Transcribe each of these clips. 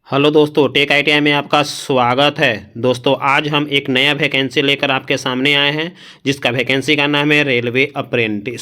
Hello दोस्तों, take ITI में आपका स्वागत है। दोस्तों, आज हम एक नया वैकेंसी लेकर आपके सामने आए हैं, जिसका वैकेंसी का नाम है railway apprentice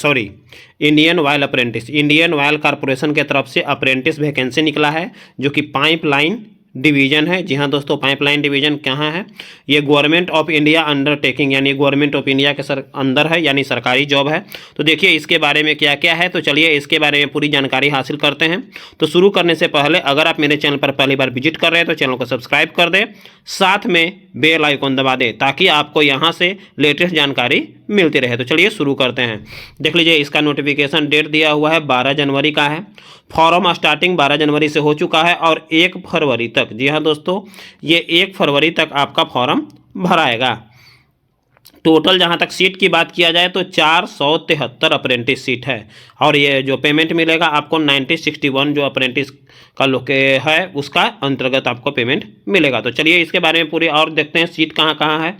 Indian oil corporation के तरफ से अप्रेंटिस वैकेंसी निकला है, जो कि पाइपलाइन डिवीज़न है। जी हाँ दोस्तों, पाइपलाइन डिवीज़न कहाँ है? ये गवर्नमेंट ऑफ इंडिया अंडरटेकिंग यानी गवर्नमेंट ऑफ इंडिया के अंदर है, यानी सरकारी जॉब है। तो देखिए इसके बारे में क्या क्या है, तो चलिए इसके बारे में पूरी जानकारी हासिल करते हैं। तो शुरू करने से पहले अगर आप मेरे चैनल पर पहली बार विजिट कर रहे हैं तो चैनल को सब्सक्राइब कर दें, साथ में बेल आइकॉन दबा दें, ताकि आपको यहाँ से लेटेस्ट जानकारी मिलती रहे। तो चलिए शुरू करते हैं। देख लीजिए, इसका नोटिफिकेशन डेट दिया हुआ है 12 जनवरी का है। फॉर्म स्टार्टिंग 12 जनवरी से हो चुका है और 1 फरवरी तक, जी हाँ दोस्तों, ये 1 फरवरी तक आपका फॉर्म भराएगा। टोटल जहाँ तक सीट की बात किया जाए तो 473 अप्रेंटिस सीट है, और ये जो पेमेंट मिलेगा आपको 9061 जो अप्रेंटिस का लोग है उसका अंतर्गत आपको पेमेंट मिलेगा। तो चलिए इसके बारे में पूरी और देखते हैं सीट कहाँ कहाँ है।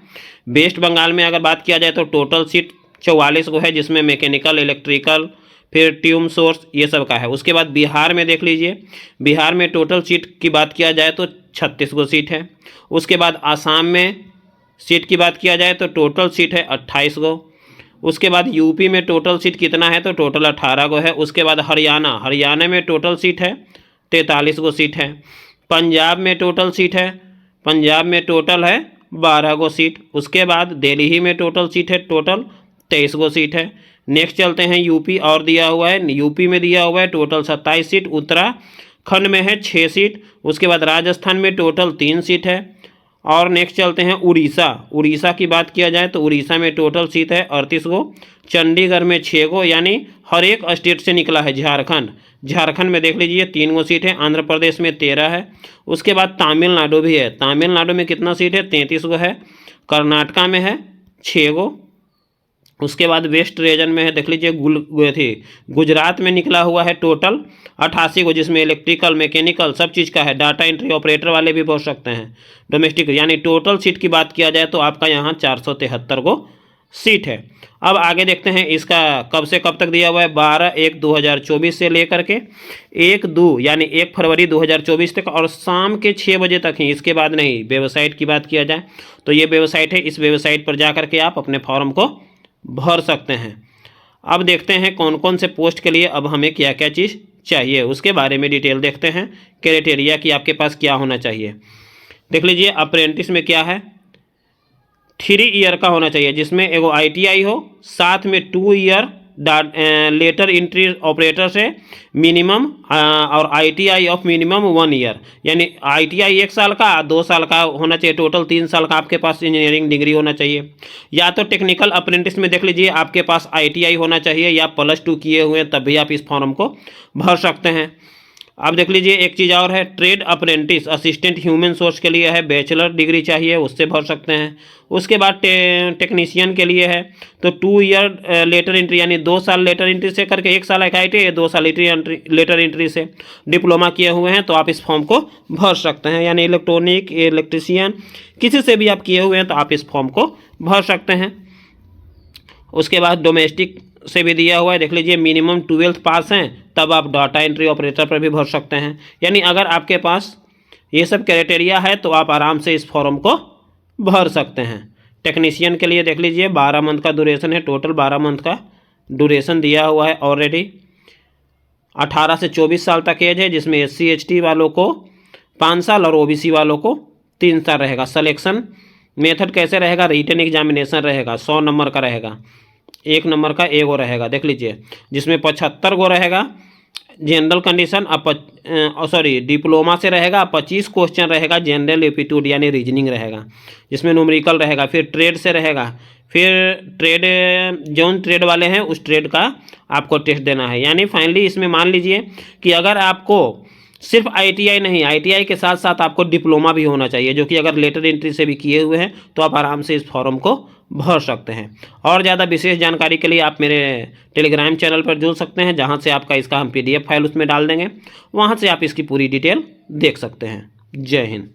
वेस्ट बंगाल में अगर बात किया जाए तो टोटल सीट 44 को है, जिसमें मैकेनिकल, इलेक्ट्रिकल, फिर ट्यूब सोर्स ये सब का है। उसके बाद बिहार में देख लीजिए, बिहार में टोटल सीट की बात किया जाए तो 36 गो सीट है। उसके बाद आसाम में सीट की बात किया जाए तो टोटल सीट है 28 गो। उसके बाद यूपी में टोटल सीट कितना है, तो टोटल 18 गो है। उसके बाद हरियाणा में टोटल सीट है 43 गो सीट है। पंजाब में टोटल सीट है, पंजाब में टोटल है 12 गो सीट। उसके बाद दिल्ली में टोटल सीट है, टोटल 23 गो सीट है। नेक्स्ट चलते हैं यूपी, और दिया हुआ है, यूपी में दिया हुआ है टोटल 27 सीट। उत्तराखंड में है 6 सीट। उसके बाद राजस्थान में टोटल 3 सीट है। और नेक्स्ट चलते हैं उड़ीसा की बात किया जाए तो उड़ीसा में टोटल सीट है 38 गो। चंडीगढ़ में 6 गो, यानी हर एक स्टेट से निकला है। झारखंड में देख लीजिए 3 गो सीट है। आंध्र प्रदेश में 13 है। उसके बाद तमिलनाडु भी है, तमिलनाडु में कितना सीट है, 33 गो है। कर्नाटका में है 6 गो। उसके बाद वेस्ट रीजन में है, देख लीजिए गुजरात में निकला हुआ है टोटल 88 को, जिसमें इलेक्ट्रिकल, मैकेनिकल सब चीज़ का है। डाटा एंट्री ऑपरेटर वाले भी पहुंच सकते हैं, डोमेस्टिक, यानी टोटल सीट की बात किया जाए तो आपका यहाँ 473 को सीट है। अब आगे देखते हैं इसका कब से कब तक दिया हुआ है। 12/1/2024 से लेकर के 1 फरवरी 2024 तक, और शाम के 6 बजे तक ही, इसके बाद नहीं। वेबसाइट की बात किया जाए तो ये वेबसाइट है, इस वेबसाइट पर जा करके आप अपने फॉर्म को भर सकते हैं। अब देखते हैं कौन कौन से पोस्ट के लिए अब हमें क्या क्या चीज़ चाहिए, उसके बारे में डिटेल देखते हैं। क्राइटेरिया कि आपके पास क्या होना चाहिए। देख लीजिए, अप्रेंटिस में क्या है, 3 ईयर का होना चाहिए, जिसमें एगो ITI हो, साथ में 2 ईयर लेटर एंट्री ऑपरेटर से मिनिमम, और ITI ऑफ मिनिमम 1 ईयर, यानी ITI 1 साल का, 2 साल का होना चाहिए। टोटल 3 साल का आपके पास इंजीनियरिंग डिग्री होना चाहिए। या तो टेक्निकल अप्रेंटिस में देख लीजिए आपके पास ITI होना चाहिए, या +2 किए हुए हैं, तब भी आप इस फॉर्म को भर सकते हैं। अब देख लीजिए एक चीज़ और है, trade apprentice assistant human source के लिए है, बैचलर डिग्री चाहिए, उससे भर सकते हैं। उसके बाद टेक्नीशियन के लिए है तो 2 ईयर लेटर एंट्री, यानी 2 साल लेटर एंट्री से करके 1 साल ITI, 2 साल लेटर एंट्री से डिप्लोमा किए हुए हैं तो आप इस फॉर्म को भर सकते हैं। यानी इलेक्ट्रॉनिक, इलेक्ट्रीशियन, किसी से भी आप किए हुए हैं तो आप इस फॉर्म को भर सकते हैं। उसके बाद डोमेस्टिक से भी दिया हुआ है, देख लीजिए मिनिमम 12th पास हैं तब आप डाटा एंट्री ऑपरेटर पर भी भर सकते हैं। यानी अगर आपके पास ये सब क्राइटेरिया है तो आप आराम से इस फॉर्म को भर सकते हैं। टेक्नीशियन के लिए देख लीजिए 12 मंथ का ड्यूरेशन है, टोटल 12 मंथ का ड्यूरेशन दिया हुआ है ऑलरेडी। 18 से 24 साल तक एज है, जिसमें SC ST वालों को 5 साल और OBC वालों को 3 साल रहेगा। सिलेक्शन मेथड कैसे रहेगा, रिटन एग्जामिनेशन रहेगा, 100 नंबर का रहेगा, 1 नंबर का एगो रहेगा, देख लीजिए, जिसमें 75 गो रहेगा जनरल कंडीशन, डिप्लोमा से रहेगा। 25 क्वेश्चन रहेगा जनरल एप्टीट्यूड यानी रीजनिंग रहेगा, जिसमें न्यूमेरिकल रहेगा। फिर ट्रेड से रहेगा, फिर ट्रेड जौन ट्रेड वाले हैं उस ट्रेड का आपको टेस्ट देना है। यानी फाइनली इसमें मान लीजिए कि अगर आपको सिर्फ ITI नहीं, ITI के साथ साथ आपको डिप्लोमा भी होना चाहिए, जो कि अगर लेटर एंट्री से भी किए हुए हैं तो आप आराम से इस फॉर्म को भर सकते हैं। और ज़्यादा विशेष जानकारी के लिए आप मेरे टेलीग्राम चैनल पर जुड़ सकते हैं, जहां से आपका इसका हम PDF फाइल उसमें डाल देंगे, वहां से आप इसकी पूरी डिटेल देख सकते हैं। जय हिंद।